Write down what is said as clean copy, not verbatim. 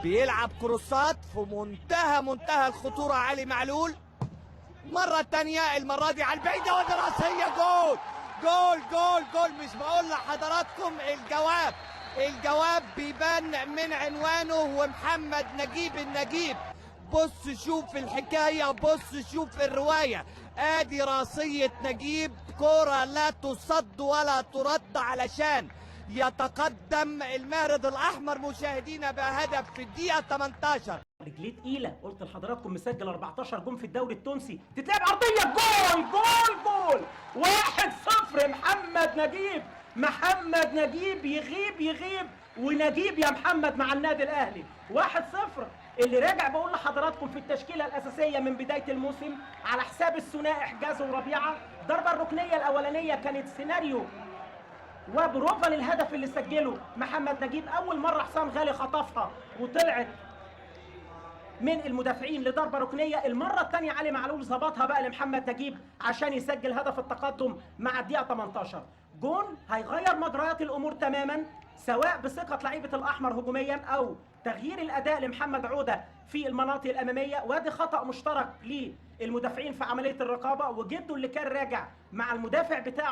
بيلعب كروسات في منتهى الخطورة. علي معلول مرة تانية، المرة دي على البعيدة ودراسية. جول جول جول جول. مش بقول لحضراتكم الجواب بيبان من عنوانه، ومحمد نجيب النجيب. بص شوف الحكاية، بص شوف الرواية. ادي راسية نجيب، كرة لا تصد ولا ترد علشان يتقدم المارد الاحمر مشاهدينا بهدف في الدقيقة 18. رجليه تقيله، قلت لحضراتكم مسجل 14 جون في الدوري التونسي. تتلعب عرضيه، جول جول جول. 1-0 محمد نجيب يغيب ونجيب يا محمد مع النادي الاهلي. 1-0. اللي راجع بقول لحضراتكم في التشكيله الاساسيه من بدايه الموسم على حساب الثنائي حجازي وربيعه. الضربه الركنيه الاولانيه كانت سيناريو وبروفا للهدف اللي سجله محمد نجيب. اول مره حسام غالي خطفها وطلعت من المدافعين لضربه ركنيه. المره الثانيه علي معلول ظبطها بقى لمحمد نجيب عشان يسجل هدف التقدم مع الدقيقه 18. جون هيغير مجريات الامور تماما، سواء بثقه لعيبه الاحمر هجوميا او تغيير الاداء لمحمد عوده في المناطق الاماميه. وادي خطا مشترك للمدافعين في عمليه الرقابه، وجده اللي كان راجع مع المدافع بتاعه